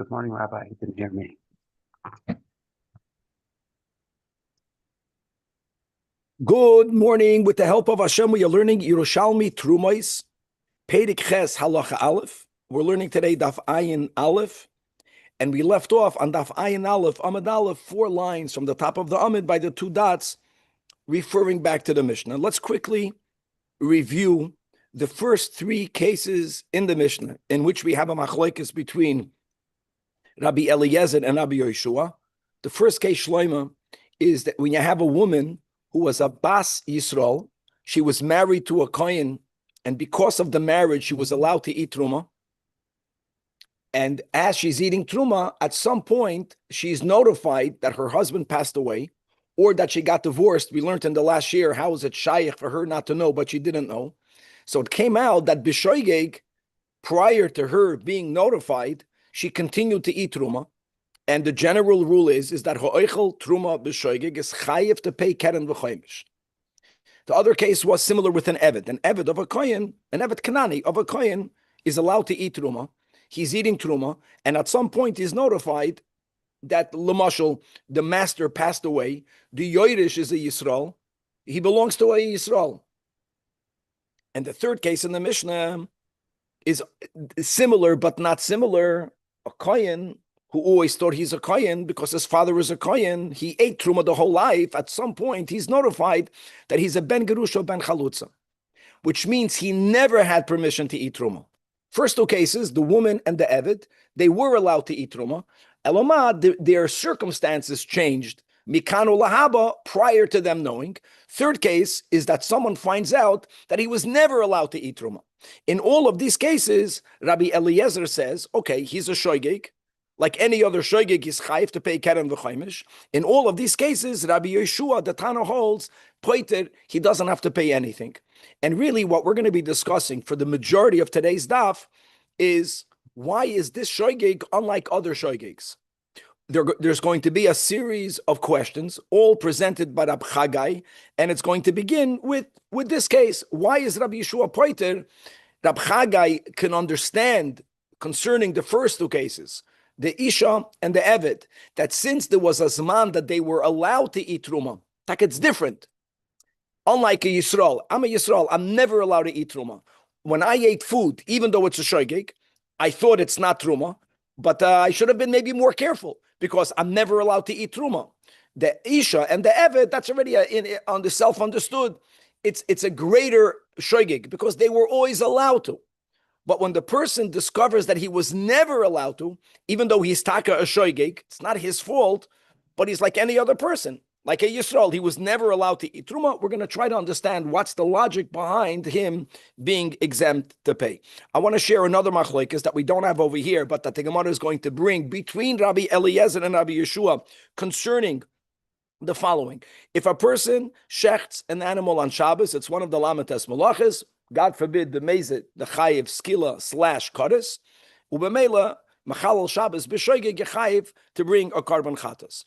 Good morning, Rabbi. You didn't hear me. Good morning. With the help of Hashem, we are learning Yerushalmi Trumos, Perek Ches Halacha Aleph. We're learning today Daf Ayin Aleph, and we left off on Daf Ayin Aleph, Amud Aleph, 4 lines from the top of the Amud by the 2 dots, referring back to the Mishnah. Let's quickly review the first 3 cases in the Mishnah, in which we have a machlokes between Rabbi Eliezer and Rabbi Yeshua. The first case, Shloima, is that when you have a woman who was a Bas Yisrael, she was married to a Kohen, and because of the marriage, she was allowed to eat Truma. And as she's eating Truma, at some point, she's notified that her husband passed away, or that she got divorced. We learned in the last year, how is it shaykh for her not to know, but she didn't know. So it came out that B'shoigeg, prior to her being notified, she continued to eat Truma. And the general rule is that ha'oichel truma b'shoigeg is chayiv to pay keren v'choimish. The other case was similar with an eved of a kohen, an eved kanani of a kohen is allowed to eat truma. He's eating truma, and at some point he's notified that l'mashal, the master passed away. The yoirish is a Yisrael. He belongs to a Yisrael. And the third case in the Mishnah is similar but not similar. A kohen who always thought he's a kohen because his father is a kohen, he ate truma the whole life. At some point, he's notified that he's a ben gerusha or ben chalutza, which means he never had permission to eat truma. First 2 cases, the woman and the eved, they were allowed to eat truma. Eloma, their circumstances changed, mikano lahaba, prior to them knowing. Third case is that someone finds out that he was never allowed to eat truma. In all of these cases, Rabbi Eliezer says, okay, he's a shoygeg. Like any other shoygeg, he's chayiv to pay keren v'choimish. In all of these cases, Rabbi Yeshua, the Tana holds, pointed, he doesn't have to pay anything. And really what we're going to be discussing for the majority of today's daf is, why is this shoygeg unlike other shoygegs? There's going to be a series of questions, all presented by Rabbi Chagai, and it's going to begin with this case. Why is Rabbi Yeshua pointed? Rabbi Chagai can understand concerning the first 2 cases, the Isha and the Eved, that since there was a Zman that they were allowed to eat Truma, like it's different. Unlike a Yisrael, I'm a Yisrael, I'm never allowed to eat Truma. When I ate food, even though it's a shoygeg, I thought it's not Truma, but I should have been maybe more careful because I'm never allowed to eat Truma. The Isha and the Eved, that's already on the self-understood. It's a greater shoygeg because they were always allowed to. But when the person discovers that he was never allowed to, even though he's taka a shoygeg, it's not his fault, but he's like any other person, like a Yisrael, he was never allowed to eat truma. We're going to try to understand what's the logic behind him being exempt to pay. I want to share another machlokes that we don't have over here, but that the Gemara is going to bring between Rabbi Eliezer and Rabbi Yeshua concerning the following. If a person shechts an animal on Shabbos, it's one of the lamates malachas, God forbid the mezit, the chayiv skila / kares, ubemela machalal Shabbos b'shoigeg yechayiv to bring a carbon chatas.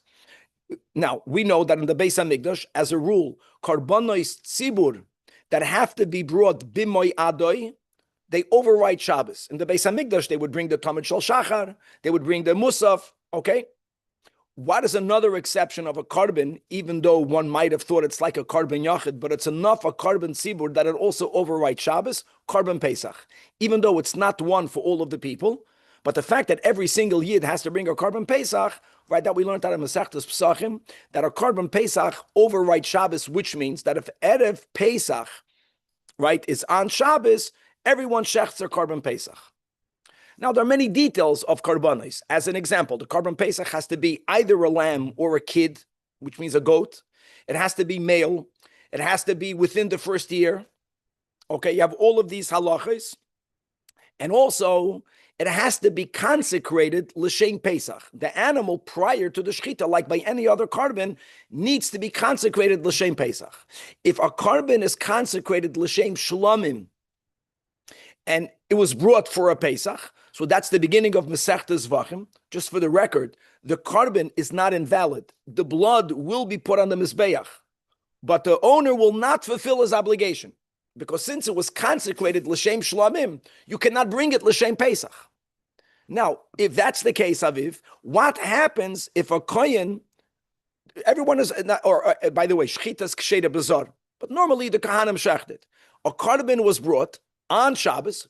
Now we know that in the Beis Hamikdash, as a rule, karbonos tzibur that have to be brought bimoy adoy, they override Shabbos. In the Beis Hamikdash, they would bring the Talmud shel Shachar, they would bring the Musaf. Okay, what is another exception of a carbon, even though one might have thought it's like a carbon yachid, but it's enough a carbon tzibur that it also overrides Shabbos, carbon Pesach, even though it's not one for all of the people. But the fact that every single yid has to bring a carbon Pesach, right, that we learned out of Masechtas Pesachim, that a carbon Pesach overrides Shabbos, which means that if Erev Pesach, right, is on Shabbos, everyone shechts their carbon Pesach. Now, there are many details of karbanos. As an example, the carbon Pesach has to be either a lamb or a kid, which means a goat. It has to be male. It has to be within the first year. Okay, you have all of these halachas. And also, it has to be consecrated l'shem Pesach. The animal prior to the shechita, like by any other carbon, needs to be consecrated l'shem Pesach. If a carbon is consecrated l'shem shlamim, and it was brought for a Pesach, so that's the beginning of Masechtas Zvachim. Just for the record, the carbon is not invalid. The blood will be put on the Mizbeach, but the owner will not fulfill his obligation, because since it was consecrated l'shem shlamim, you cannot bring it l'shem Pesach. Now, if that's the case, Aviv, what happens if a kohen, everyone is, by the way, shchitas ksheda bezar, but normally the kahanim shechted. A carbon was brought on Shabbos,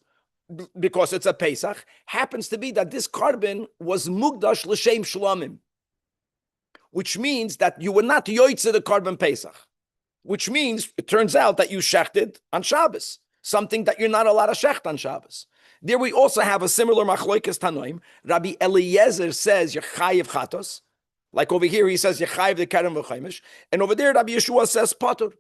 because it's a Pesach, happens to be that this carbon was mugdash l'shem shlamim, which means that you were not yoytze the carbon Pesach, which means it turns out that you shechted on Shabbos, something that you're not allowed to shecht on Shabbos. There we also have a similar machloikas tanoim. Rabbi Eliezer says you're chayiv chatos, like over here he says you're chayiv the kerem v'chaimish, and over there Rabbi Yeshua says patur,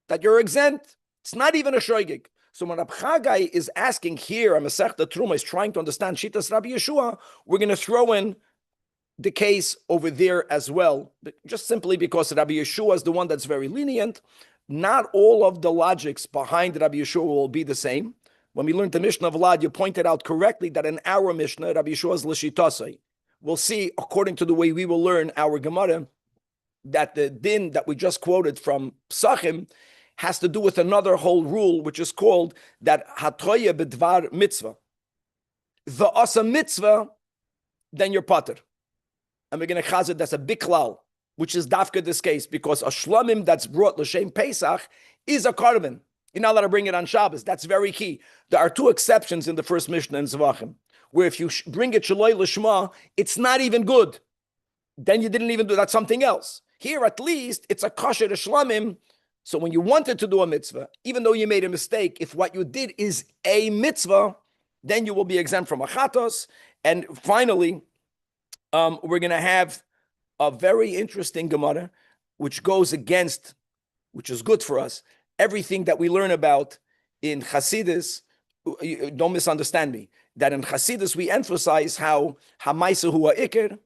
that you're exempt. It's not even a shoygig. So when Rabbi Chagai is asking here, a Masechta Truma is trying to understand Shitas Rabbi Yeshua, we're going to throw in the case over there as well, just simply because Rabbi Yeshua is the one that's very lenient. Not all of the logics behind Rabbi Yeshua will be the same. When we learned the Mishnah of Lad, you pointed out correctly that in our Mishnah, Rabbi Yeshua is l'shitasei. We'll see, according to the way we will learn our Gemara, that the din that we just quoted from Psachim has to do with another whole rule, which is called that hatoya bedvar mitzvah. The asa mitzvah, then you're pater. And we're going to chazit, that's a big klal, which is dafka this case, because a shlamim that's brought l'shem Pesach is a carbon. You're not allowed to bring it on Shabbos. That's very key. There are two exceptions in the first Mishnah in Zavachim, where if you bring it shaloi l'shma, it's not even good. Then you didn't even do that, something else. Here, at least, it's a kosher shlamim. So when you wanted to do a mitzvah, even though you made a mistake, if what you did is a mitzvah, then you will be exempt from achatos. And finally, we're going to have a very interesting Gemara, which goes against, which is good for us, everything that we learn about in Chassidus. Don't misunderstand me, that in Chassidus we emphasize how hamaisa hua ikir,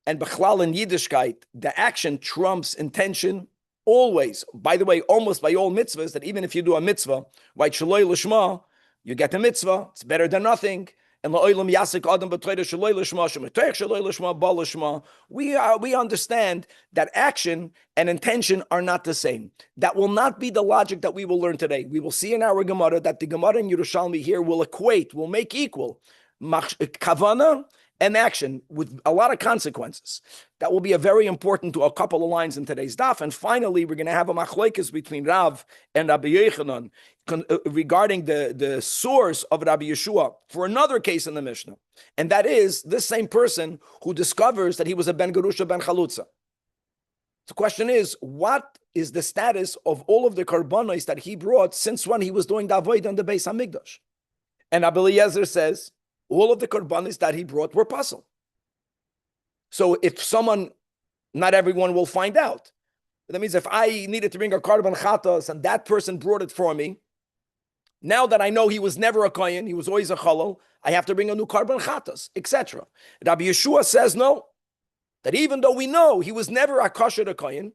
and bechlal in Yiddishkeit, the action trumps intention. Always, by the way, almost by all mitzvahs, that even if you do a mitzvah, right, shaloi l'shma, you get a mitzvah, it's better than nothing. And la'olam yasik adam b'toyre shaloi l'shma, shemetoich shaloi l'shma, ba l'shma. We understand that action and intention are not the same. That will not be the logic that we will learn today. We will see in our Gemara that the Gemara in Yerushalmi here will equate, will make equal kavana and action with a lot of consequences. That will be a very important to a couple of lines in today's daf. And finally, we're going to have a machlokes between Rav and Rabbi Yochanan regarding the source of Rabbi Yeshua for another case in the Mishnah. And that is this same person who discovers that he was a ben Gerusha ben Chalutza. The question is, what is the status of all of the karbanos that he brought since when he was doing the avodah on the Beis Hamikdash? And Rabbi Eliezer says, all of the korbanos that he brought were puzzle. So if someone, not everyone will find out. That means if I needed to bring a karban chatas and that person brought it for me, now that I know he was never a kohen, he was always a chalal, I have to bring a new karban chatas, etc. Rabbi Yeshua says no, that even though we know he was never a kosher kohen,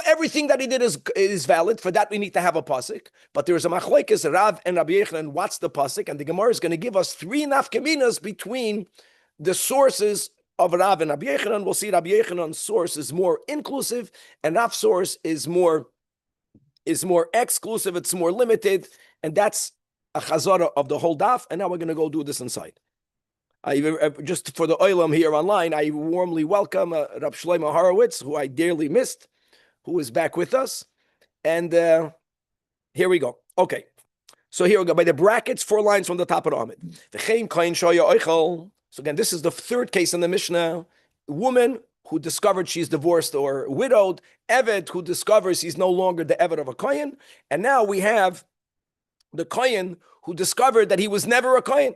everything that he did is valid. For that, we need to have a pasuk. But there is a machlokes, Rav and Rabbi Yochanan. What's the pasuk? And the Gemara is going to give us three nafkaminas between the sources of Rav and Rabbi Yochanan. We'll see Rabbi Yochanan's source is more inclusive, and Rav's source is more exclusive. It's more limited, and that's a chazara of the whole daf. And now we're going to go do this inside. Just for the oilam here online, I warmly welcome Rab Shlomo Horowitz, who I dearly missed, who is back with us. And here we go. Okay. So here we go. By the brackets, 4 lines from the top of the Amid. So again, this is the third case in the Mishnah. A woman who discovered she's divorced or widowed. Eved who discovers he's no longer the Eved of a Kohen. And now we have the Kohen who discovered that he was never a Kohen.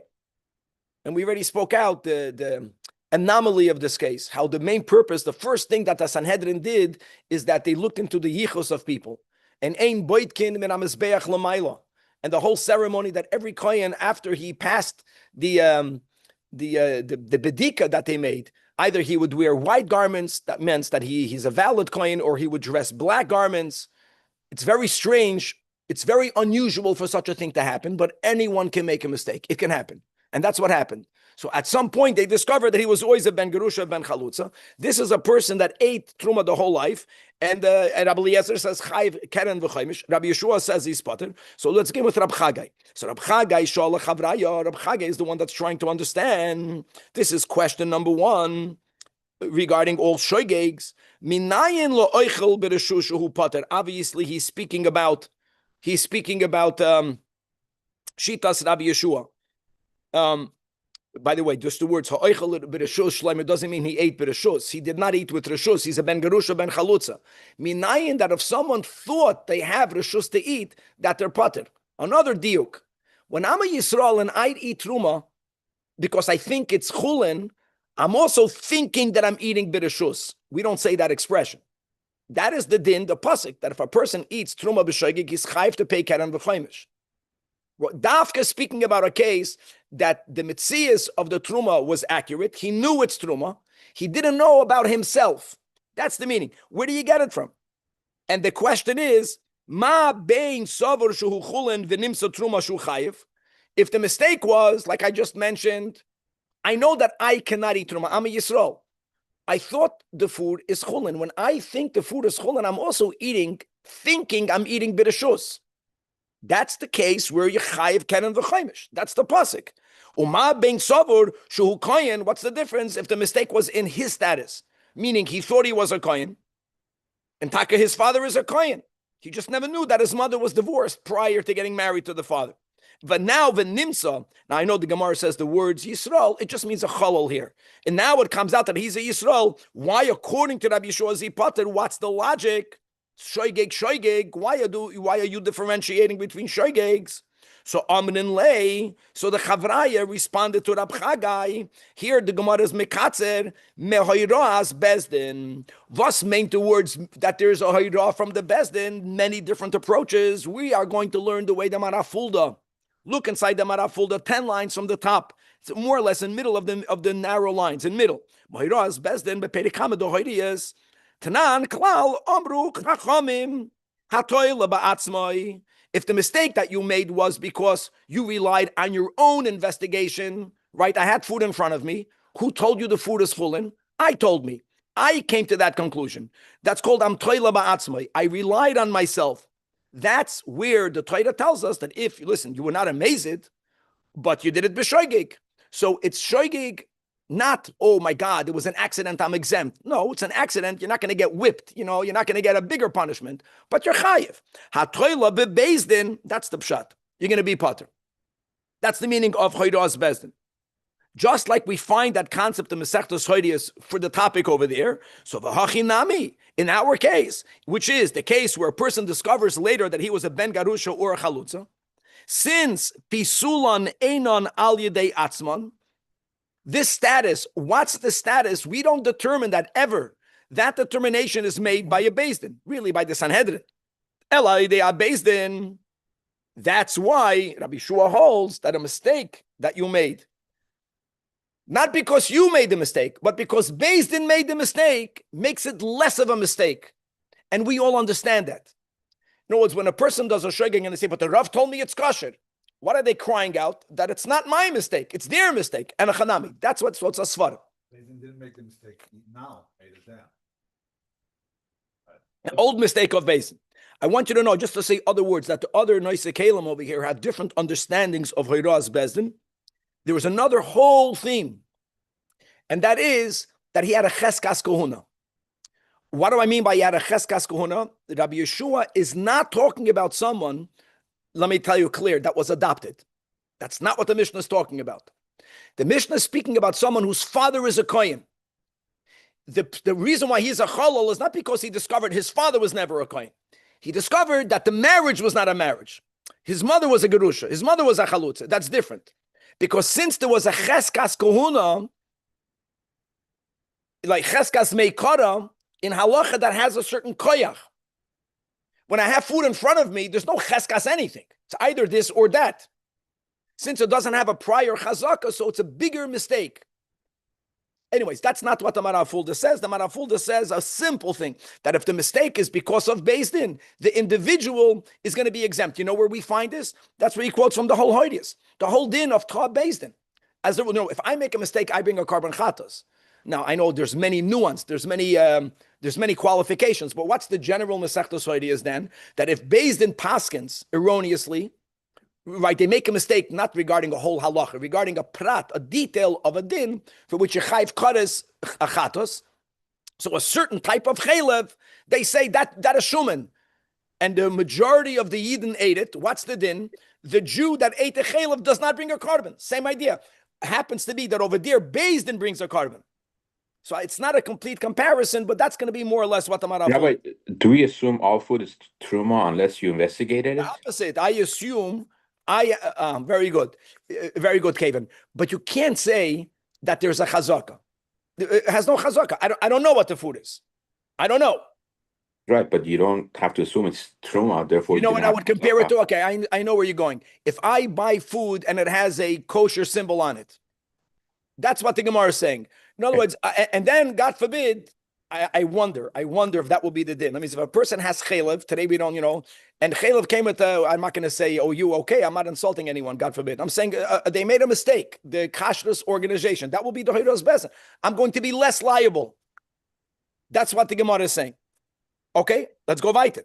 And we already spoke out the anomaly of this case, how the main purpose, the first thing that the Sanhedrin did is that they looked into the yichus of people. And ein boitkin min hamizbeach l'mayla. And the whole ceremony that every kohen, after he passed the bedika that they made, either he would wear white garments, that meant that he's a valid kohen, or he would dress black garments. It's very strange. It's very unusual for such a thing to happen, but anyone can make a mistake. It can happen. And that's what happened. So at some point, they discovered that he was always a ben gerusha, ben chalutza. This is a person that ate truma the whole life. And Rabbi Eliezer says, chayv keren v'chaimish. Rabbi Yeshua says he's potter. So let's get with Rab Chagai. So Rab Chagai, shala chavraya. Rab Chagai is the one that's trying to understand. This is question number one regarding all shoygegs. Minayin lo oichel b'reshushu hu potter. Obviously, he's speaking about shitas Rabbi Yeshua. By the way, just the words ha'oichel b'reshus shleimer doesn't mean he ate b'reshus. He did not eat with reshus. He's a ben gerusha, ben chalutza. Minayin that if someone thought they have reshus to eat, that they're potter. Another diuk. When I'm a Yisrael and I eat truma because I think it's chulin, I'm also thinking that I'm eating b'reshus. We don't say that expression. That is the din, the pasuk, that if a person eats truma b'shoigig, he's chayv to pay keren v'chaimish. Dafka speaking about a case that the mitzias of the truma was accurate. He knew it's truma. He didn't know about himself. That's the meaning. Where do you get it from? And the question is, ma bein savor shuhu chulin v'nimsa truma shu chayiv. If the mistake was, like I just mentioned, I know that I cannot eat truma. I'm a Yisrael. I thought the food is chulin. When I think the food is chulin, I'm also thinking I'm eating b'reshus. That's the case where you chayiv keren v'chaimish. That's the pasuk. Uma bein savur shuhu kohen. What's the difference if the mistake was in his status? Meaning he thought he was a kohen, and taka his father is a kohen. He just never knew that his mother was divorced prior to getting married to the father. But now v'nimsa. Now I know the Gemara says the words Yisrael. It just means a chalal here. And now it comes out that he's a Yisrael. Why, according to Rabbi Yeshua, is he potter? What's the logic? Shoygeg. Why are you differentiating between shoygegs? So Amrin lay. So the Chavraya responded to Rab Chagai. Here the Gemara is mekatzer mehoiras bezdin. Thus meant the words that there is a hoira from the bezdin. Many different approaches. We are going to learn the way the Marafulda. Look inside the Marafulda, 10 lines from the top. It's more or less in middle of the narrow lines. In middle. Mehoiras bezdin beperikama dohoiriyas. Tanan klal amru chachamim hatoil ba'atzmai. If the mistake that you made was because you relied on your own investigation, right? I had food in front of me. Who told you the food is chulin? I told me. I came to that conclusion. That's called amtoila ba'atzmai. I relied on myself. That's where the Torah tells us that if, listen, you were not amazed, but you did it b'shoigig. So it's shoigig. Not, oh my God, it was an accident, I'm exempt. No, it's an accident. You're not going to get whipped. You're not going to get a bigger punishment, but you're chayiv. HaToila bebezdin, that's the pshat. You're going to be potter. That's the meaning of choiras bezdin. Just like we find that concept in Masechtas Choiras for the topic over there, so v'hachinami, in our case, which is the case where a person discovers later that he was a ben garusha or a chalutza, since pisulan einon al yedei atzman, this status, what's the status? We don't determine that ever. That determination is made by a Beis Din, really by the Sanhedrin. Elai they are Beis Din. That's why Rabbi Shua holds that a mistake that you made, not because you made the mistake, but because Beis Din made the mistake, makes it less of a mistake. And we all understand that. In other words, when a person does a shogeg and they say, but the Rav told me it's kosher. What are they crying out? That it's not my mistake, it's their mistake. And a chanami. That's what's a svar. They didn't make the mistake. Now made it down. An old mistake of Beis Din. I want you to know, just to say other words, that the other Noise Kalim over here have different understandings of Hoiraz Beis Din. There was another whole theme, and that is that he had a cheskas kohuna. What do I mean by he had a cheskas kohuna? Rabbi Yeshua is not talking about someone, let me tell you clear, that was adopted. That's not what the Mishnah is talking about. The Mishnah is speaking about someone whose father is a kohen. The reason why he's a chalal is not because he discovered his father was never a kohen. He discovered that the marriage was not a marriage. His mother was a gerusha. His mother was a chalutza. That's different. Because since there was a cheskas kohuna, like cheskas meikara, in halacha that has a certain koyach. When I have food in front of me, there's no cheskas anything. It's either this or that. Since it doesn't have a prior chazaka, so it's a bigger mistake. Anyways, that's not what the Marafulda says. The Marafulda says a simple thing, that if the mistake is because of Beis Din, the individual is going to be exempt. You know where we find this? That's where he quotes from the whole Hoidius. The whole din of Tah Beis Din. As a rule, no, if I make a mistake, I bring a carbon chatas. Now I know there's many nuance, there's many qualifications, but what's the general Masechtas is then that if based in paskins erroneously, right, they make a mistake not regarding a whole halacha, regarding a prat, a detail of a din for which you chayv kares achatos. So a certain type of chaylev, they say that is shuman, and the majority of the Yidden ate it. What's the din? The Jew that ate the chaylev does not bring a carbon. Same idea. Happens to be that over there, Beis Din brings a carbon. So it's not a complete comparison, but that's going to be more or less what the Marav. Yeah, but do we assume all food is truma unless you investigated it? The opposite. I assume. Very good, Kevin. But you can't say that there's a chazaka. It has no chazaka. I don't know what the food is. I don't know. Right, but you don't have to assume it's truma. Therefore, you know what I would compare it to. Okay, I know where you're going. If I buy food and it has a kosher symbol on it, that's what the Gemara is saying. In other words, and then God forbid, I wonder if that will be the din. That means if a person has chaylev, today we don't, and chaylev came with I'm not going to say, oh, you okay? I'm not insulting anyone. God forbid. I'm saying they made a mistake. The kashrus organization that will be the Hoiros Bezin. I'm going to be less liable. That's what the Gemara is saying. Okay, let's go weiter.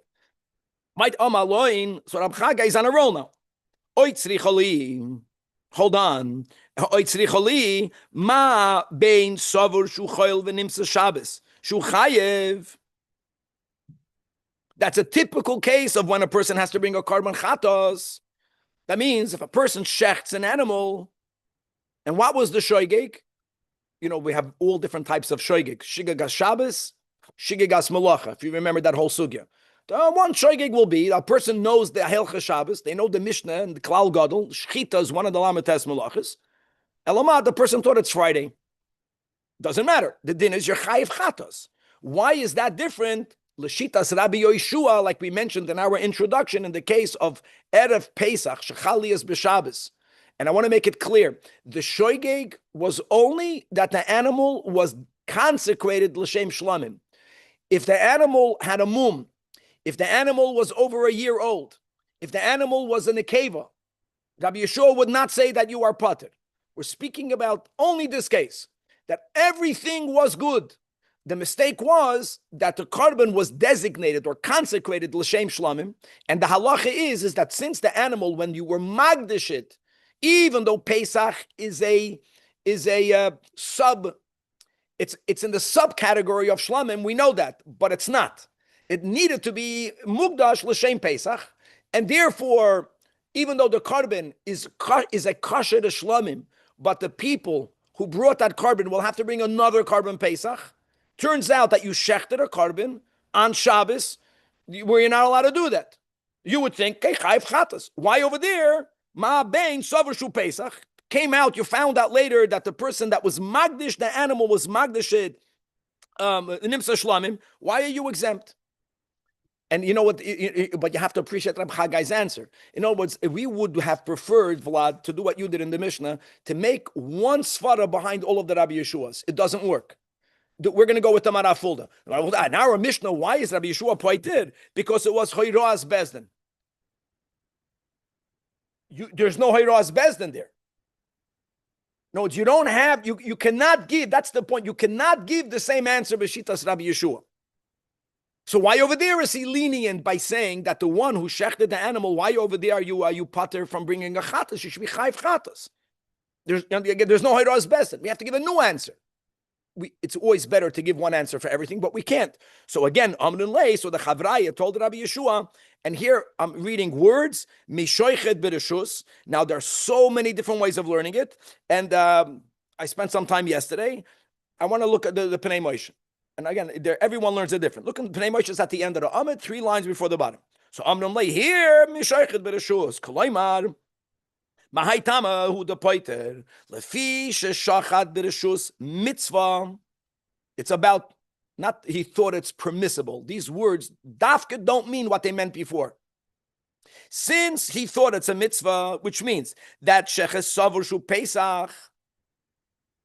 Might amaloin, so Rab Chagai is on a roll now. Oitzricholi, hold on. Oitzricholi, ma bein savur shuchayil v'nimsa Shabbos shuchayev. That's a typical case of when a person has to bring a carbon chatos. That means if a person shechts an animal, and what was the shoygig? We have all different types of shoygig. Shigagas Shabbos, Shigigas Malacha, if you remember that whole sugya. One shoygig will be, a person knows the Helcha Shabbos, they know the Mishnah and the Klal Gadol, Shchita is one of the Lamates Malachas. Elamad, the person thought it's Friday. Doesn't matter. The din is your Chayiv Chatas. Why is that different? L'shitas Rabbi Yoshua, like we mentioned in our introduction, in the case of Erev Pesach, Shechalias B'Shabbos. And I want to make it clear, the shoygig was only that the animal was consecrated L'Shem Shlamim. If the animal had a mum, if the animal was over a year old, if the animal was a nekeva, Rabbi Yeshua would not say that you are pater. We're speaking about only this case, that everything was good. The mistake was that the carbon was designated or consecrated l'shem shlamim, and the halacha is that since the animal, when you were magdish it, even though Pesach is a sub. It's in the subcategory of shlamim. We know that, but it's not. It needed to be mugdash l'shem Pesach, and therefore, even though the carbon is a kasher to shlamim, but the people who brought that carbon will have to bring another carbon Pesach. Turns out that you shechted a carbon on Shabbos, where you're not allowed to do that. You would think, chayv chatas. Why over there? Ma bein savar shu Pesach. Came out, you found out later that the person that was magdish, the animal was magdished, nimsa shlamim. Why are you exempt? And you know what? But you have to appreciate Rab Chagai's answer. In other words, we would have preferred, Vlad, to do what you did in the Mishnah, to make one svara behind all of the Rabbi Yeshuas. It doesn't work. We're going to go with the Marafulda. Now our Mishnah, why is Rabbi Yeshua pointed? Because it was Hoiroas Bezdin. There's no Hoiroas Bezdin there. No, you don't have, you cannot give, that's the point, you cannot give the same answer B'shitas Rabbi Yeshua. So why over there is he lenient by saying that the one who shechted the animal, why over there are you pater from bringing a chatas? You should be chayv chatas. There's no Hoiroas Bezdin. We have to give a new answer. It's always better to give one answer for everything, but we can't. So again, Amrun Lei, so the Chavraya told Rabbi Yeshua, and here I'm reading words, Mishoichet B'Reshus. Now there are so many different ways of learning it, and I spent some time yesterday. I want to look at the Pnei Moshe. And again, everyone learns it different. Look at the Pnei Moshe is at the end of the Amid, 3 lines before the bottom. So Amrun Lei, here, Mishoichet B'Reshus, Koloimar, Mahaitama hu de poiter lefi sheshachat b'reshus mitzvah. It's about not he thought it's permissible. These words dafka don't mean what they meant before. Since he thought it's a mitzvah, which means that sheches savur shu Pesach,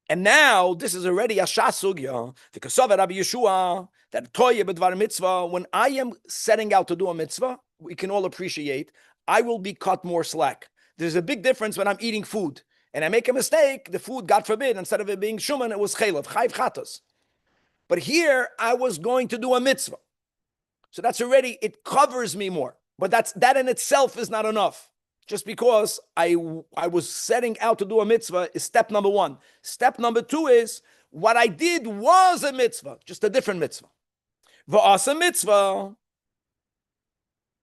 and now this is already a shasugya because of Rabbi Yeshua that toye b'dvar mitzvah. When I am setting out to do a mitzvah, we can all appreciate I will be cut more slack. There's a big difference when I'm eating food and I make a mistake, the food, God forbid, instead of it being shuman, it was chaylev, chayv chatos. But here, I was going to do a mitzvah. So that's already, it covers me more. But that in itself is not enough. Just because I was setting out to do a mitzvah is step number one. Step number two is, what I did was a mitzvah, just a different mitzvah. V'asa mitzvah.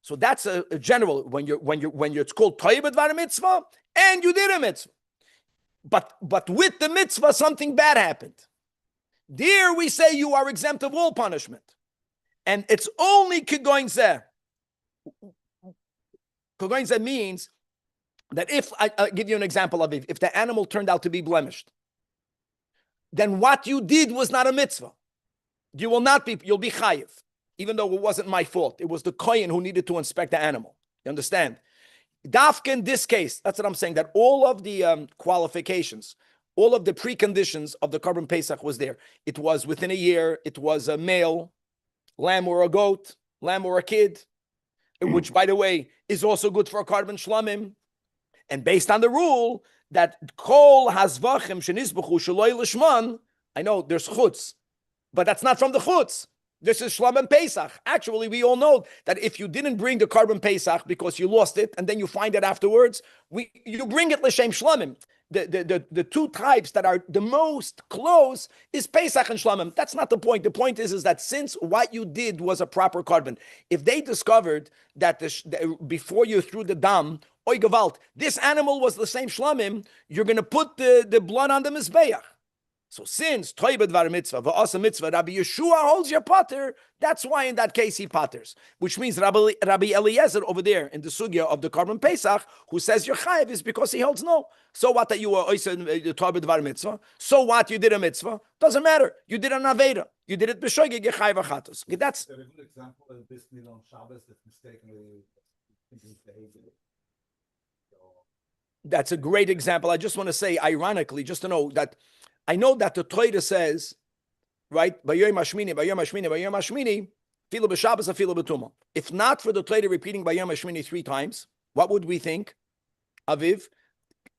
So that's a general, when you're it's called toy b'dvar mitzvah, and you did a mitzvah. But with the mitzvah, something bad happened. There we say you are exempt of all punishment. And it's only kigoin zeh. Kigoin zeh means that if, I'll give you an example of it, if the animal turned out to be blemished, then what you did was not a mitzvah. You'll be chayiv, even though it wasn't my fault. It was the kohen who needed to inspect the animal. You understand? Dafka in this case, that's what I'm saying, that all of the qualifications, all of the preconditions of the Korban Pesach was there. It was within a year, it was a male, lamb or a goat, lamb or a kid, which, by the way, is also good for a Korban Shlamim. And based on the rule that kol hazvachim shenizbuchu shaloi lishman, I know there's chutz, but that's not from the chutz. This is Shlam and Pesach. Actually, we all know that if you didn't bring the Korban Pesach because you lost it and then you find it afterwards, you bring it l'shem Shlamim. The two types that are the most close is Pesach and Shlamim. That's not the point. The point is that since what you did was a proper Korban, if they discovered that before you threw the dam, oy gewalt, this animal was the same Shlamim, you're going to put the blood on the Mizbeach. So since toibed var mitzvah, va'asa mitzvah, Rabbi Yeshua holds your pater, that's why in that case he paters. Which means Rabbi Eliezer over there in the sugya of the Korban Pesach, who says you're chayiv, is because he holds no. So what that you were toibed var mitzvah? So what you did a mitzvah? Doesn't matter. You did an aveda. You did it b'shoigeg, you're chayiv achatos. That's a good example of this meal on Shabbos that mistakenly behaved. That's a great example. I just want to say, ironically, just to know that I know that the Torah says, right, Bayom Hashmini, filu b'Shabbos, filu b'Tumah. If not for the Torah repeating Bayom Hashmini 3 times, what would we think, Aviv?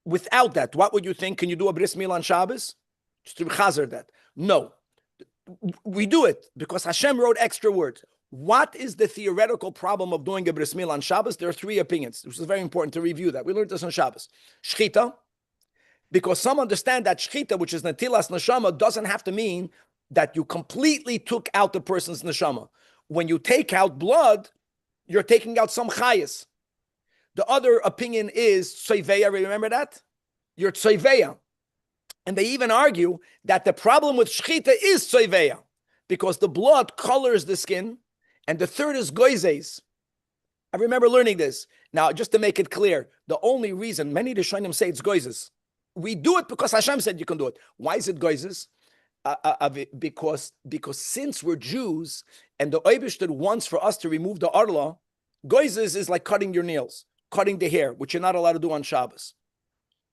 Without that, what would you think? Can you do a bris milah on Shabbos? Just to chazer that. No. We do it because Hashem wrote extra words. What is the theoretical problem of doing a bris milah on Shabbos? There are 3 opinions, which is very important to review that. We learned this on Shabbos. Shchita, because some understand that shchita, which is natilas neshama, doesn't have to mean that you completely took out the person's neshama. When you take out blood, you're taking out some chayas. The other opinion is tsoiveya. Remember that? You're tsoiveya. And they even argue that the problem with shchita is tsoiveya, because the blood colors the skin. And the third is goizes. I remember learning this. Now, just to make it clear, the only reason many Rishonim say it's goizes, we do it because Hashem said you can do it. Why is it goizes? Because since we're Jews and the Eibishter wants for us to remove the arla, goizes is like cutting your nails, cutting the hair, which you're not allowed to do on Shabbos.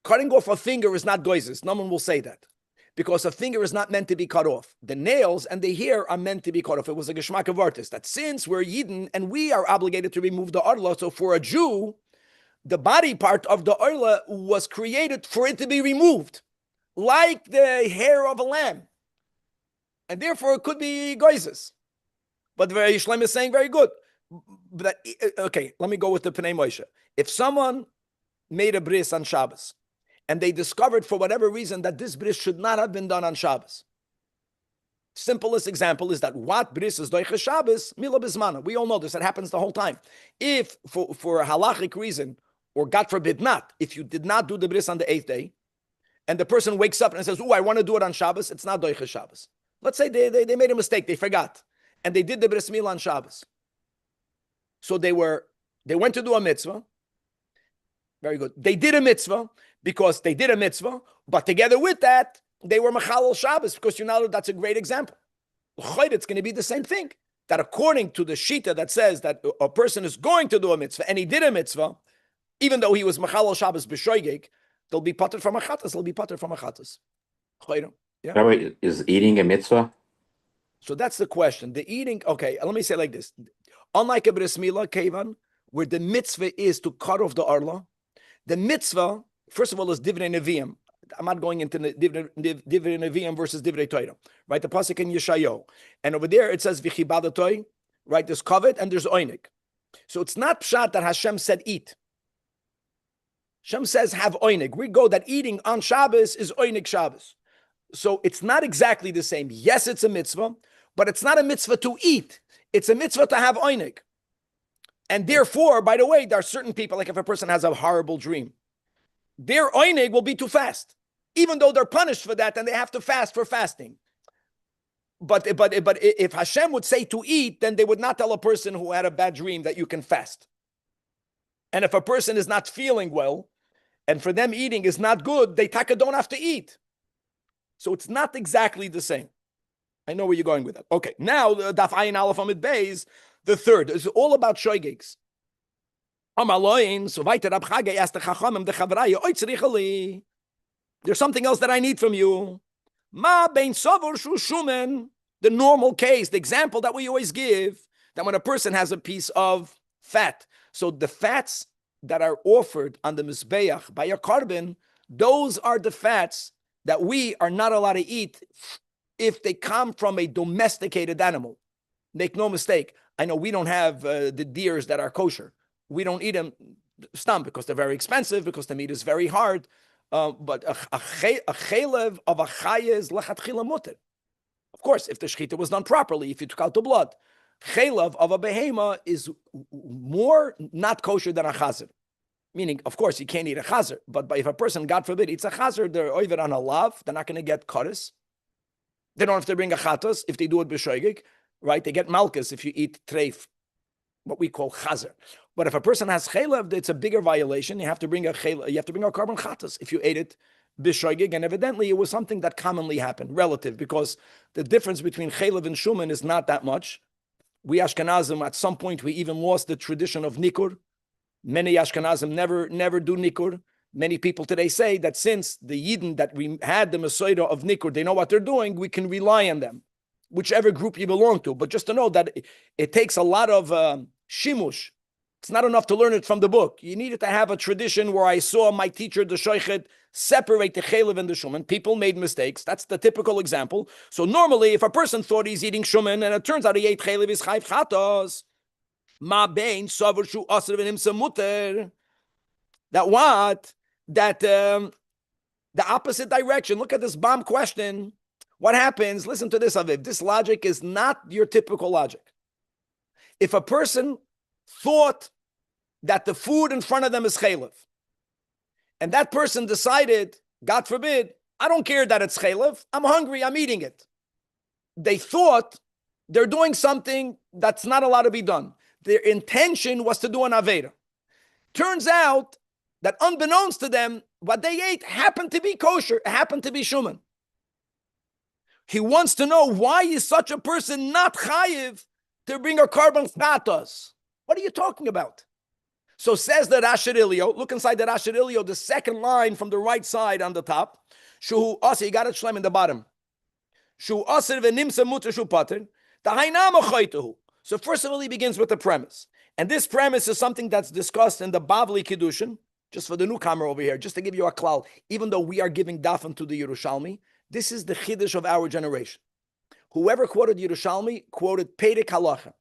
Cutting off a finger is not goizes. No one will say that, because a finger is not meant to be cut off. The nails and the hair are meant to be cut off. It was a geschmack of artist that since we're Yidden and we are obligated to remove the arla, so for a Jew, the body part of the arla was created for it to be removed, like the hair of a lamb. And therefore it could be goizes. But the Yerushalmi is saying very good. But okay, let me go with the Pnei Moshe. If someone made a bris on Shabbos, and they discovered for whatever reason that this bris should not have been done on Shabbos. Simplest example is that what bris is doicha Shabbos, mila bismana. We all know this. It happens the whole time. If for a halachic reason, or God forbid not, if you did not do the bris on the 8th day, and the person wakes up and says, "Oh, I want to do it on Shabbos," it's not doicha Shabbos. Let's say they made a mistake, they forgot, and they did the bris milah on Shabbos. So they went to do a mitzvah. Very good. They did a mitzvah because they did a mitzvah, but together with that, they were Mechalel Shabbos, because you know that's a great example. It's going to be the same thing. That according to the Shita that says that a person is going to do a mitzvah, and he did a mitzvah, even though he was Mechalel Shabbos b'shoigeg, they'll be pater from achatas. They'll be pater from achatas. Yeah. Rabbi, is eating a mitzvah? So that's the question. The eating, okay, let me say it like this. Unlike a bris milah, Kevan, where the mitzvah is to cut off the arla, the mitzvah First of all, is divrei neviim. I'm not going into the divrei neviim versus divrei Torah, right? The pasuk in Yeshayahu, and over there it says v'chibadatoi, right? There's kavod and there's oinik. So it's not pshat that Hashem said eat. Hashem says have oinik. We go that eating on Shabbos is oinik Shabbos. So it's not exactly the same. Yes, it's a mitzvah, but it's not a mitzvah to eat. It's a mitzvah to have oinik. And therefore, by the way, there are certain people, like if a person has a horrible dream, their oinig will be to fast, even though they're punished for that and they have to fast for fasting. But if Hashem would say to eat, then they would not tell a person who had a bad dream that you can fast. And if a person is not feeling well, and for them eating is not good, they don't have to eat. So it's not exactly the same. I know where you're going with that. Okay, now Daf Ayin Aleph Amid Beis, the third, is all about shoygeigs. There's something else that I need from you. The normal case, the example that we always give, that when a person has a piece of fat, so the fats that are offered on the Mizbeach by a carbon, those are the fats that we are not allowed to eat if they come from a domesticated animal. Make no mistake, I know we don't have the deers that are kosher. We don't eat them because they're very expensive, because the meat is very hard. But a chelev of a chaya is lechatchila muter. Of course, if the shechita was done properly, if you took out the blood, chelev of a behema is more not kosher than a chazer. Meaning, of course, you can't eat a chazer. But if a person, God forbid, eats a chazer, they're over on a lav. They're not going to get kares. They don't have to bring a chatos if they do it b'shoigig, right? They get malchus if you eat treif, what we call chazer. But if a person has chelev, it's a bigger violation. You have to bring a carbon chatas if you ate it b'shoigig, and evidently it was something that commonly happened, relative, because the difference between chelev and shuman is not that much. We Ashkenazim, at some point, we even lost the tradition of nikur. Many Ashkenazim never do nikur. Many people today say that since the Yidden that we had the Mesoida of nikur, they know what they're doing, we can rely on them, whichever group you belong to. But just to know that it takes a lot of shimush. It's not enough to learn it from the book. You needed to have a tradition where I saw my teacher, the shoichet, separate the chelev and the shuman. People made mistakes. That's the typical example. So normally, if a person thought he's eating shuman and it turns out he ate chelev, is chayv chatos. Ma bein savur shu asr v'nimsa muter. That what? That the opposite direction. Look at this bomb question. What happens? Listen to this, Aviv. This logic is not your typical logic. If a person thought that the food in front of them is chelev, and that person decided, God forbid, I don't care that it's chelev, I'm hungry, I'm eating it. They thought they're doing something that's not allowed to be done. Their intention was to do an aveda. Turns out that unbeknownst to them, what they ate happened to be kosher, happened to be shuman. He wants to know, why is such a person not chayiv to bring a carbon chatos? What are you talking about? So says the Rasher Ilio, look inside the Rasher Ilio, the second line from the right side on the top. Shuhu asir, you got it shlem in the bottom. Shuhu asir v'nimsa muter shu pater. The hainama chaytuhu. So first of all, he begins with the premise. And this premise is something that's discussed in the Bavli Kiddushin, just for the newcomer over here, just to give you a klal. Even though we are giving dafan to the Yerushalmi, this is the chiddush of our generation. Whoever quoted Yerushalmi quoted Perek Halacha,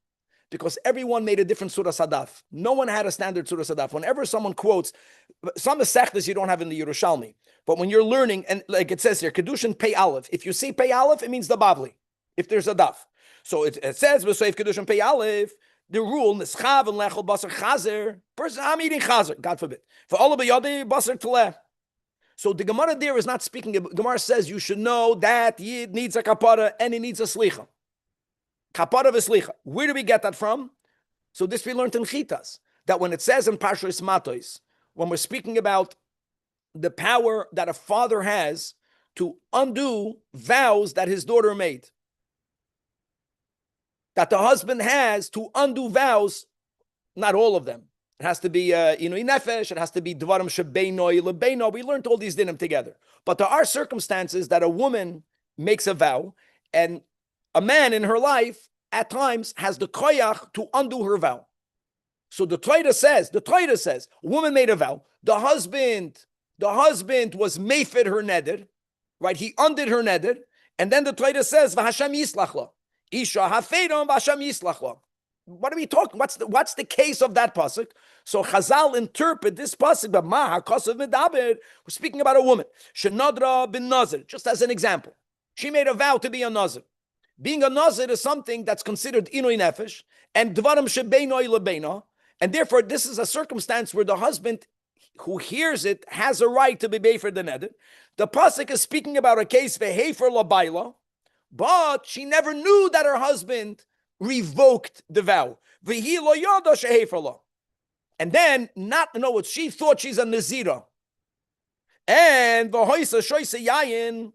because everyone made a different surah sadaf. No one had a standard surah sadaf. Whenever someone quotes, some mesechtas you don't have in the Yerushalmi, but when you're learning, and like it says here, Kedushin Pei Aleph. If you see Pei Aleph, it means the Bavli, if there's a daf. So it says, V'soif Kedushin Pei Aleph, the rule, Nischav and Lechel Basar Chazer, person, I'm eating Chazer, God forbid. For all of B'yadi, Basar Tleh. So the Gemara there is not speaking, Gemara says you should know that Yid needs a kapara and he needs a slicha. Kapara v'slicha. Where do we get that from? So this we learned in Chitas, that when it says in Parshas Matos, when we're speaking about the power that a father has to undo vows that his daughter made, that the husband has to undo vows, not all of them. It has to be nefesh, it has to be dvarim shebeino lebeino. We learned all these dinim together. But there are circumstances that a woman makes a vow, and a man in her life at times has the koyach to undo her vow. So the Torah says, a woman made a vow. The husband the husband was meifed her neder, right? He undid her neder, and then the Torah says, "V'Hashem yislach lo." Isha hafedon v'Hashem yislach lo. What are we talking? What's the case of that pasuk? So Chazal interpret this pasuk, but ma hakasav medaber. We're speaking about a woman. Shenadra bin nazir. Just as an example, she made a vow to be a nazir. Being a nazir is something that's considered inui nefesh and dvarim shebeino lebeino, and therefore this is a circumstance where the husband who hears it has a right to be befer the neder. The pasuk is speaking about a case vehefer labaila, but she never knew that her husband revoked the vow. V'hi lo yada shehefer lo. And then, not to know what she thought she's a nazira. And v'hoisa shoyse yayin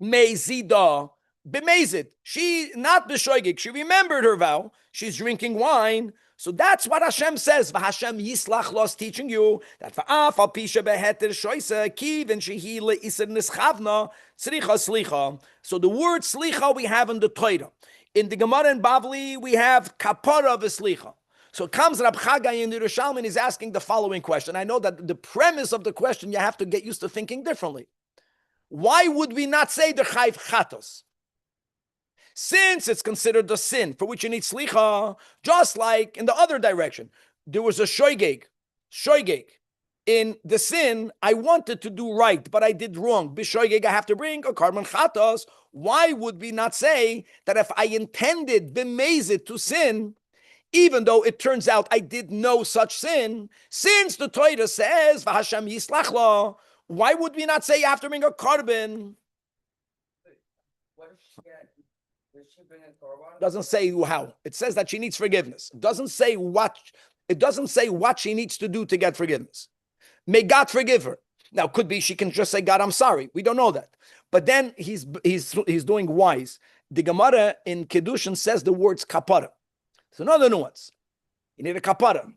mezida b'mezid. She not b'shoigig. She remembered her vow. She's drinking wine. So that's what Hashem says. V'Hashem yislach lo is teaching you that v'af al pisha beheter shoyse kiv and shehi le'iser nischavna tzricha slicha. So the word slicha we have in the Torah. In the Gemara and Bavli, we have kapara v'slicha. So comes Rab Chagai in the Yerushalmi and he's asking the following question. I know that the premise of the question, you have to get used to thinking differently. Why would we not say the chayv chatos? Since it's considered a sin for which you need slicha, just like in the other direction, there was a shoygeg. In the sin, I wanted to do right, but I did wrong. B'shoygeg, I have to bring a karban chatos. Why would we not say that if I intended b'mezid to sin, even though it turns out I did no such sin, since the Torah says v'Hashem yislach lo, why would we not say you have to bring a karban? What if does she bring a korban? Doesn't say how. It says that she needs forgiveness. It doesn't say what. It doesn't say what she needs to do to get forgiveness. May God forgive her. Now, could be she can just say, God, I'm sorry. We don't know that. But then he's doing wise. The Gemara in Kedushin says the words kapara. It's another nuance. You need a kapara.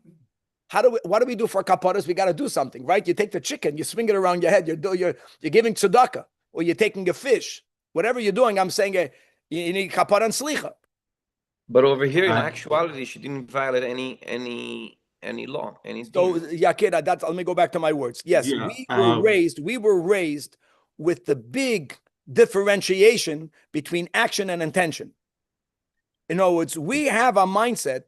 What do we do for kaparas? We got to do something, right? You take the chicken, you swing it around your head. You're giving tzedakah, or you're taking a fish. Whatever you're doing, I'm saying you need kapara and slicha. But over here, in actuality, she didn't violate any law, any. So Yakira, let me go back to my words. Yes, Yeah, we were raised with the big differentiation between action and intention. In other words, we have a mindset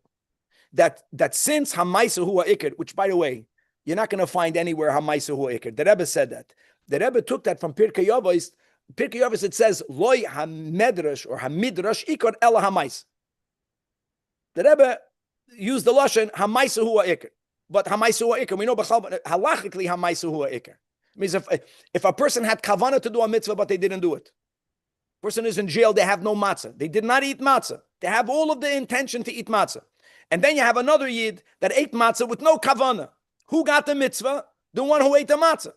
that since Hamaisa Hua Iker, which by the way, you're not going to find anywhere Hamaisa Hua Iker. The Rebbe said that. The Rebbe took that from Pirkei Avos. Pirkei Avos, it says, Loi HaMedrash or HaMidrash Ikor Ela Hamais. The Rebbe used the Lashon Hamaisa Hua Iker. But Hamaisa Hua Iker, we know halachically Hamaisa Hua Iker. It means if a person had kavanah to do a mitzvah, but they didn't do it. Person is in jail, they have no matzah. They did not eat matzah. They have all of the intention to eat matzah. And then you have another yid that ate matzah with no kavanah. Who got the mitzvah? The one who ate the matzah.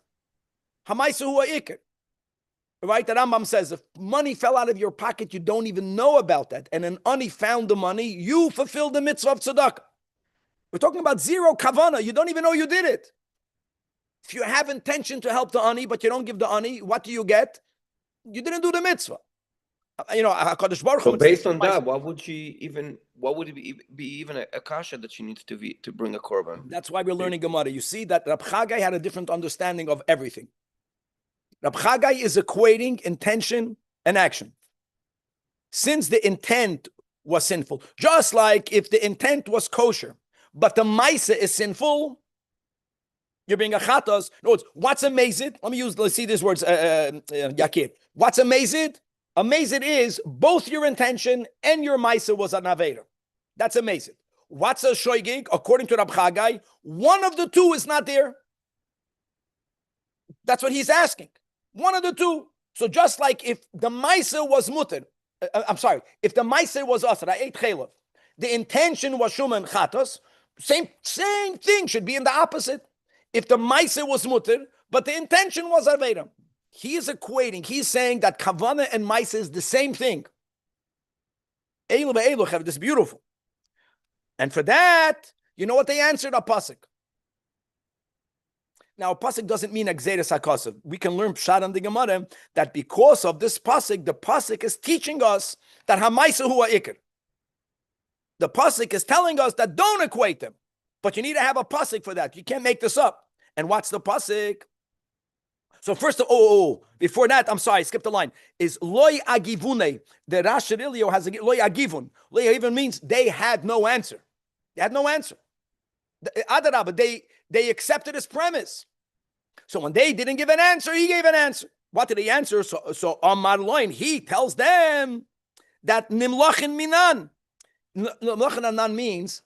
Hamaisa Hua Iker. Right? The Rambam says, if money fell out of your pocket, you don't even know about that. And an ani found the money, you fulfilled the mitzvah of tzedakah. We're talking about zero kavanah. You don't even know you did it. If you have intention to help the ani, but you don't give the ani, what do you get? You didn't do the mitzvah. HaKadosh Baruch Hu. So based on that, what would it be even a kasha that she needs to bring a korban? That's why we're learning Gemara. You see that Rab Chagai had a different understanding of everything. Rab Chagai is equating intention and action. Since the intent was sinful, just like if the intent was kosher, but the maisa is sinful, you're being a chatos. No, what's amazing? Let's see these words, Yakir. What's amazing? Amazing is both your intention and your maisa was an avera. That's amazing. What's a shoygig? According to Rab Chagai, one of the two is not there. That's what he's asking. One of the two. So just like if the maisa was mutter, if the maisa was asr, I ate chelav, the intention was shuman chatos, same thing should be in the opposite. If the maisa was mutter, but the intention was avera. He is equating, he's saying that kavanah and maisa is the same thing. Eilu be'eilu, this is beautiful. And for that, you know what they answered? A pasuk. Now, a pasuk doesn't mean exeris hakasav. We can learn pshat on the Gemara that because of this pasuk, the pasuk is teaching us that hamaisa hua ikar. The pasuk is telling us that don't equate them, but you need to have a pasuk for that. You can't make this up. And what's the pasuk? So first, before that, I'm sorry, I skipped the line. Is loy agivune? The Rashi Ilio has a loy agivun. Loy agivun means they had no answer. They had no answer. Adarabah, they accepted his premise. So when they didn't give an answer, he gave an answer. What did he answer? So Amar Loin, he tells them that nimlachin minan. Nimlachin minan means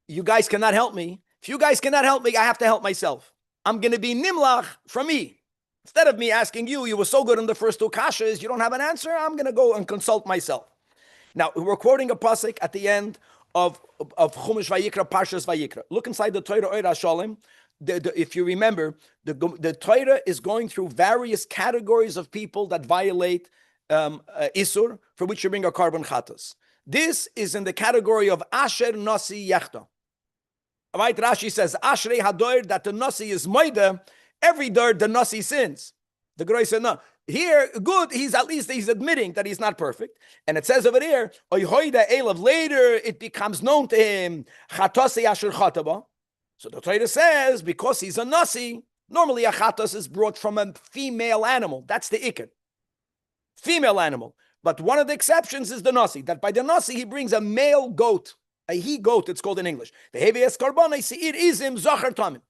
you guys cannot help me. If you guys cannot help me, I have to help myself. I'm going to be nimlach from me. Instead of me asking you, you were so good in the first two kashas, you don't have an answer, I'm going to go and consult myself. Now, we're quoting a pasuk at the end of Chumash Vayikra, Parshas Vayikra. Look inside the Torah Oira Shalom. If you remember, the Torah is going through various categories of people that violate Isur, for which you bring a carbon chatas. This is in the category of Asher Nasi Yechta. Right? Rashi says, Ashrei Hadoir, that the Nasi is Moida, every door the Nasi sins. The Groy said, no. Here, good, he's admitting that he's not perfect. And it says over there, Oyhoida Elav, later it becomes known to him, Chatase Asher Chataba. So the Torah says, because he's a Nasi, normally a Chatas is brought from a female animal. That's the Iker. Female animal. But one of the exceptions is the Nasi, that by the Nasi he brings a male goat, a he-goat, it's called in English. The Hevias Karban, I see it is him Zachar Tamim.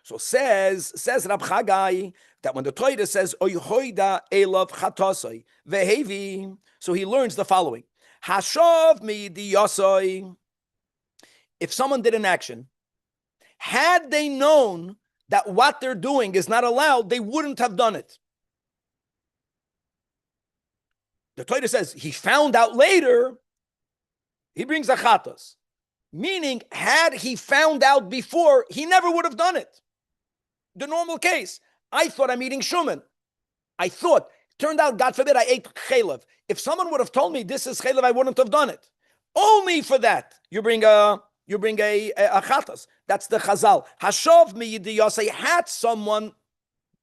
So says Rab Chagai that when the Torah says Oyhoida Elav Chatasai Vehevi, so he learns the following: Hashav mi diyasai. If someone did an action, had they known that what they're doing is not allowed, they wouldn't have done it. The Torah says he found out later. He brings a chatas, meaning had he found out before, he never would have done it. The normal case. I thought I'm eating shuman. Turned out, God forbid, I ate chaylev. If someone would have told me this is chaylev, I wouldn't have done it. Only for that, you bring a chatas. That's the chazal. Hashov mi yidiyasei, had someone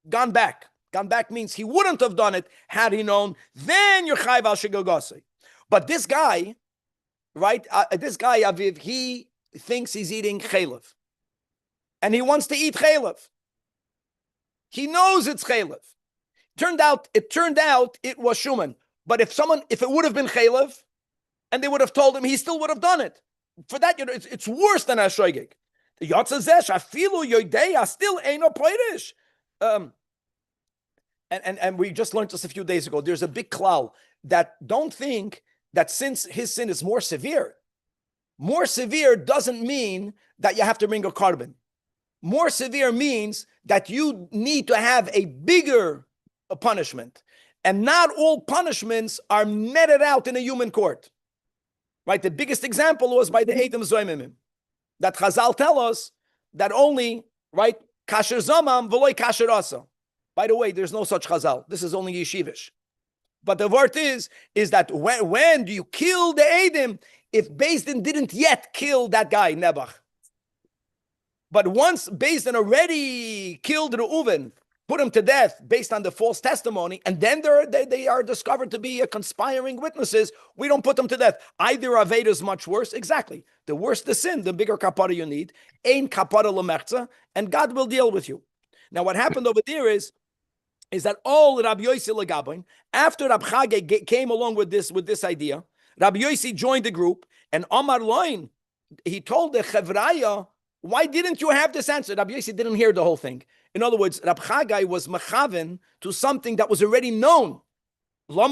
gone back. Gone back means he wouldn't have done it had he known. Then you're chayv al shigagosei. But this guy, right? This guy Aviv, he thinks he's eating chaylev, and he wants to eat chaylev. He knows it's chaylev. It turned out it was shuman. But if it would have been chaylev, and they would have told him, he still would have done it. For that, it's worse than a shoygig. The yotzazesh afilu yodeya still ain't no poirish. And we just learned this a few days ago. There's a big klal that don't think that since his sin is more severe doesn't mean that you have to bring a carbon. More severe means that you need to have a bigger punishment. And not all punishments are meted out in a human court. Right? The biggest example was by the Eidim Zoymimim. That Chazal tell us that only, right, kasher zamam v'loy kasher asa. By the way, there's no such Chazal. This is only yeshivish. But the word is that when do you kill the Eidim if Beis Din didn't yet kill that guy, Nebuch? But once Beis Din already killed Reuven, put him to death based on the false testimony, and then they are discovered to be conspiring witnesses, we don't put them to death. Either Aveda is much worse. Exactly. The worse the sin, the bigger kapara you need. Ein kapara lemechza, and God will deal with you. Now, what happened over there is that all Rabbi Yossi Legabin, after Rab Chagay came along with this idea, Rabbi Yossi joined the group, and Amar Loin, he told the Chevraya, why didn't you have this answer? Rabbi Yossi didn't hear the whole thing. In other words, Rab Chagai was mechaven to something that was already known. Why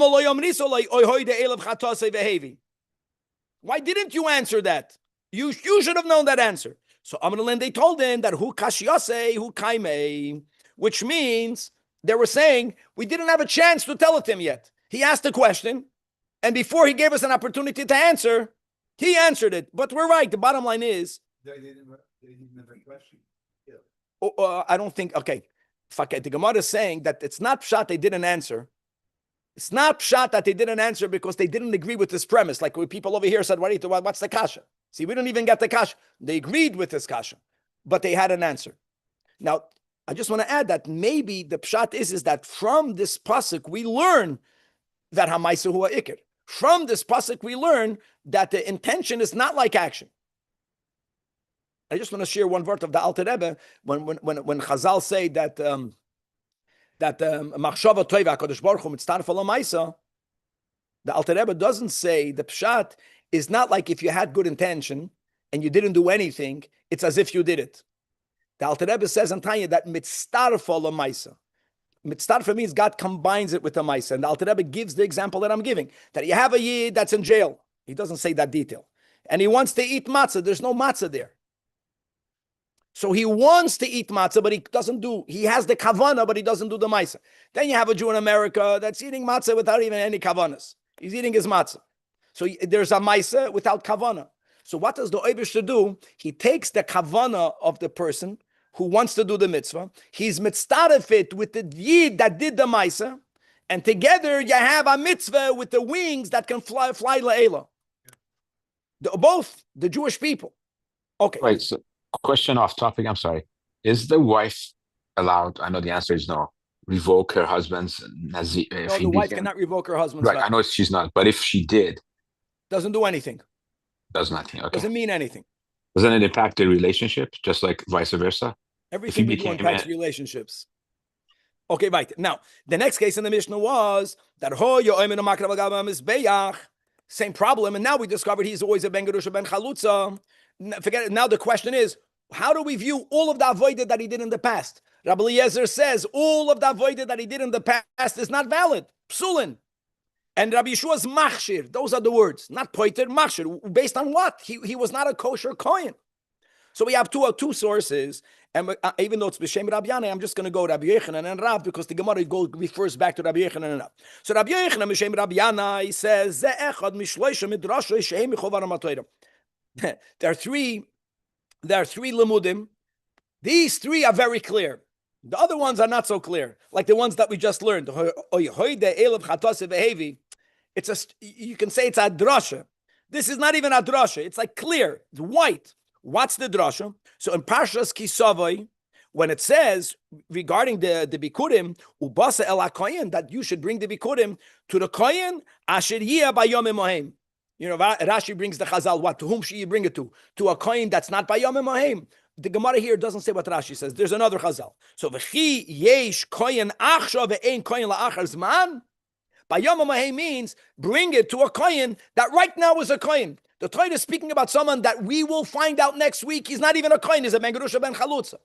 didn't you answer that? You should have known that answer. So Amrulin, they told him that hu kashiyase, hu kaimei, which means they were saying we didn't have a chance to tell it to him yet. He asked the question, and before he gave us an opportunity to answer, he answered it. But we're right. The bottom line is They didn't have a question. I don't think, okay. The Gemara is saying that it's not pshat they didn't answer. It's not pshat that they didn't answer because they didn't agree with this premise. Like people over here said, what's the kasha? See, we don't even get the kasha. They agreed with this kasha, but they had an answer. Now, I just want to add that maybe the pshat is that from this pasuk we learn that hamaisa hua ikir. From this pasuk we learn that the intention is not like action. I just want to share one word of the Alter Rebbe when Chazal say that that machshava toiva HaKadosh Baruch Hu mitztaref alamaisa, the Alter Rebbe doesn't say the pshat is not like if you had good intention and you didn't do anything, it's as if you did it. The Alter Rebbe says in Tanya that mitztaref alamaisa. Mitztaref means God combines it with the maisa. And the Alter Rebbe gives the example that I'm giving, that you have a yid that's in jail. He doesn't say that detail. And he wants to eat matzah. There's no matzah there. So he wants to eat matzah, but he has the kavana, but he doesn't do the maisa. Then you have a Jew in America that's eating matzah without even any kavanas. He's eating his matzah. So there's a maisa without kavana. So what does the Eibush do? He takes the kavana of the person who wants to do the mitzvah. He's mitztaref with the yid that did the maisa, and together you have a mitzvah with the wings that can fly la'ela. Both the Jewish people. Okay. Right. So, question off topic. I'm sorry. Is the wife allowed? I know the answer is no. Revoke her husband's nazir. No, the wife cannot revoke her husband's Right. vow. I know she's not, but if she did, Doesn't do anything. does nothing. Okay. Doesn't mean anything. Doesn't it impact the relationship, just like vice versa? Everything we do became impacts a- relationships. Okay, right. Now, the next case in the Mishnah was that same problem, and now we discovered he's always a ben gerusha ben chalutza. Forget it. Now the question is, how do we view all of the avoided that he did in the past? Rabbi Eliezer says all of the avoided that he did in the past is not valid. Psulin. And Rabbi Yeshua's machshir. Those are the words, not poiter, machshir. Based on what? He was not a kosher kohen. So we have two sources, and even though it's b'shem Rabbi Yanai, I'm just going to go Rabbi Yochanan and Rav because the Gemara refers back to Rabbi Yochanan and Rav. So Rabbi Yochanan b'shem Rabbi Yanai says ze echad mishloisha midrasha shehem michovar hamatayra. There are three limudim. These three are very clear. The other ones are not so clear, like the ones that we just learned. It's you can say it's a drasha. This is not even a drasha. It's like clear. It's white. What's the drasha? So in Parshas Kisavai, when it says regarding the bikurim, ubasa el hakohen, that you should bring the bikurim to the kohen asher yiyah bayom mohem. You know, Rashi brings the Chazal. What? To whom should you bring it to? To a kohen that's not bayom mohem. The Gemara here doesn't say what Rashi says. There's another Chazal. So v'chi yesh kohen achshav ve'ein kohen la'achar zman. Bayom mohem means bring it to a kohen that right now is a kohen. The Torah is speaking about someone that we will find out next week. He's not even a kohen. He's a ben gerusha ben chalutza.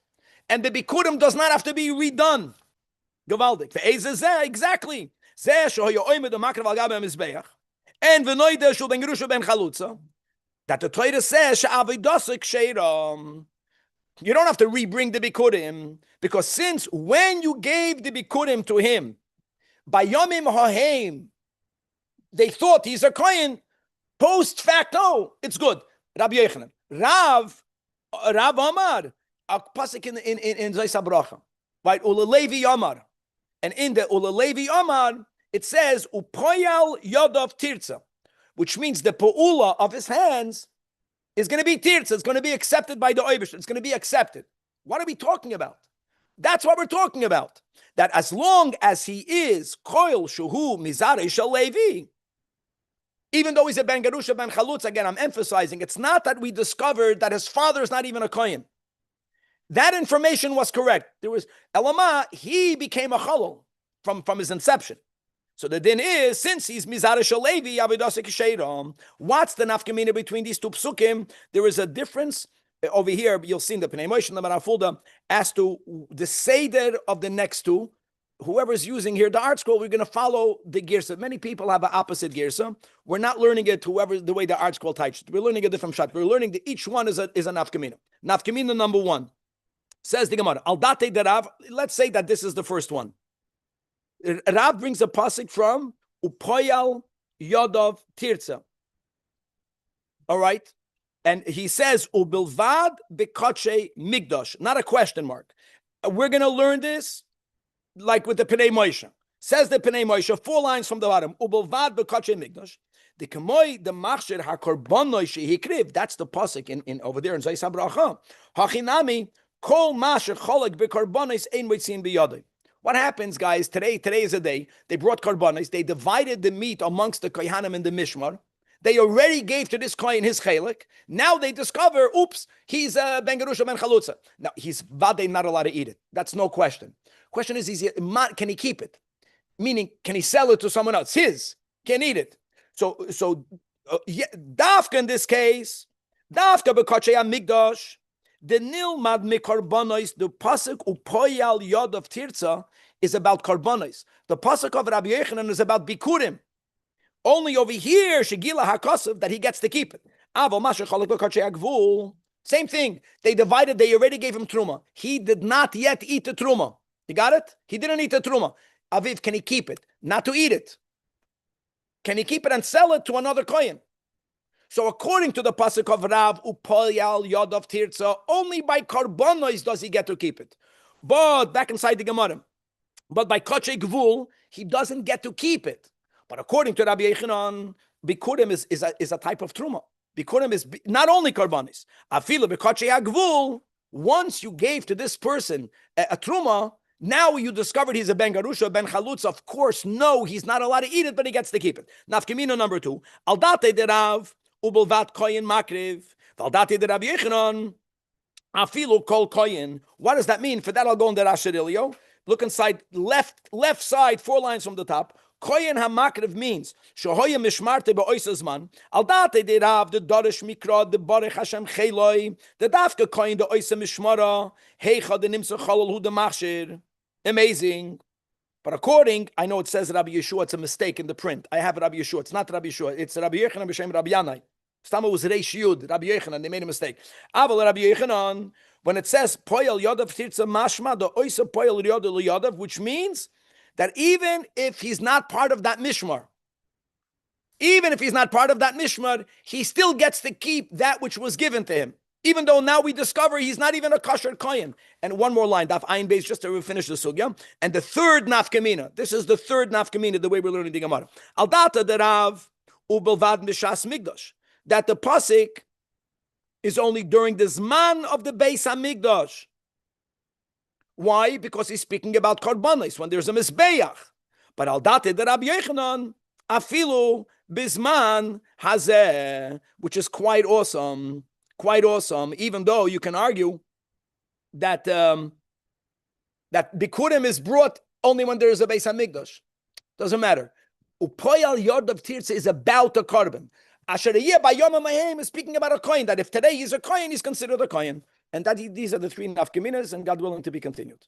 And the bikurim does not have to be redone. Gavaldik. Exactly. And v'noida shul ben gerusha ben chalutza. That the Torah says she'avidasik sheiram. You don't have to rebring the bikurim, because since when you gave the bikurim to him, by yomim hahem, they thought he's a kohen. Post facto, it's good. Rabbi Yochanan, Rav Amar, a pasuk in Zaysa Bracha, right? Ulalevi Amar, and in the Ulalevi Amar, it says upoyal yodav tirza, which means the poula of his hands is going to be tirza. It's going to be accepted by the Eibush. It's going to be accepted. What are we talking about? That's what we're talking about. That as long as he is koil shuhu mizarei shalevi, even though he's a ben gerusha ben chalutz, again, I'm emphasizing, it's not that we discovered that his father is not even a kohen. That information was correct. There was Elama, he became a chalul from his inception. So the din is, since he's mizarei shalevi, avidasik sheiram, what's the nafkamina between these two psukim? There is a difference over here. You'll see in the Pnei Moshe Fulda as to the seder of the next two. Whoever's using here the art scroll, we're going to follow the girsa. Many people have an opposite girsa. We're not learning it the way the art scroll teaches. We're learning a different shot. We're learning that each one is a nafkamina. Nafkamina number one says the Gemara al date de Rav. Let's say that this is the first one. Rav brings a pasuk from upoyal yodov tirza. All right, and he says ubilvad bekache migdosh. Not a question mark. We're going to learn this like with the Pnei Moshe. Says the Pnei Moshe, 4 lines from the bottom. Ubelvad b'kache migdash. The kemoi the machshir hakorbanoi shehikriv. That's the pasuk in over there in Zayis HaBracha. Hachinami kol masher cholek b'korbanos ein weitzin biyadei. What happens, guys? Today is a day. They brought korbanos. They divided the meat amongst the kohanim and the mishmar. They already gave to this kohen his chelik. Now they discover, oops, he's a ben gerusha ben chalutza. Now he's vade not allowed to eat it. That's no question. Question is, can he keep it? Meaning, can he sell it to someone else? His can eat it. So dafka in this case, dafka bekachei amigdash, the nilmad mikarbonos, the pasuk upoyal yod of tirza is about karbonos. The pasuk of Rabbi Yochanan is about bikurim. Only over here, shegila hakosov, that he gets to keep it. Avo masha chalak bekachei agvul. Same thing. They divided. They already gave him truma. He did not yet eat the truma. You got it? He didn't eat the truma. Aviv, can he keep it? Not to eat it. Can he keep it and sell it to another kohen? So according to the pasuk of Rav, upoyal yod of tirza, only by karbonos does he get to keep it. But back inside the Gemara, but by kachei gvul, he doesn't get to keep it. But according to Rabbi Yochanan, bikurim is a type of truma. Bikurim is not only karbonos. Afilu bekachei agvul. Once you gave to this person a truma, now you discovered he's a ben garusha, ben chalutz. Of course, no, he's not allowed to eat it, but he gets to keep it. Nafkamina number 2. Aldate de Rav ubelvat koyin makriv. Aldate de Rabbi Yochanan afilu kol koyin. What does that mean? For that, I'll go in the Rashirilio. Look inside, left side, 4 lines from the top. Koyin hamakriv means shohoya mishmarte beoisazman. Aldate de Rav the dorish mikra the barech Hashem cheloi the dafka koyin the oisa mishmara heicha the nimsa chalal hu the machshir. Amazing. But according, I know it says Rabbi Yeshua, it's a mistake in the print. I have Rabbi Yeshua. It's not Rabbi Yeshua. It's Rabbi Yochanan b'shem Rabbi Yanai. Stama was Reish Yud, Rabbi Yochanan. They made a mistake. Aval Rabbi Yochanan, when it says Poyel Yodav Tirza Mashma, the Oisa Poyel Yodav, which means that even if he's not part of that mishmar, he still gets to keep that which was given to him. Even though now we discover he's not even a kosher kohen. And one more line, daf ayin beis, just to finish the sugya. And the third nafkamina. This is the third nafkamina, the way we're learning the Gemara. Al data de Rav ubelvad mishas migdash. That the pasuk is only during the zman of the Beis Hamikdash. Why? Because he's speaking about karbanos when there's a misbeach. But al data de Rabbi Yochanan afilu bisman hazeh, which is quite awesome. Quite awesome, even though you can argue that that bikurim is brought only when there is a Beis Hamikdash. Doesn't matter. Upoyal yod of tirza is about a korban. Asher by Yom HaMayim is speaking about a kohen, that if today he's a kohen, he's considered a kohen. And that these are the 3 nafkaminas, and God willing to be continued.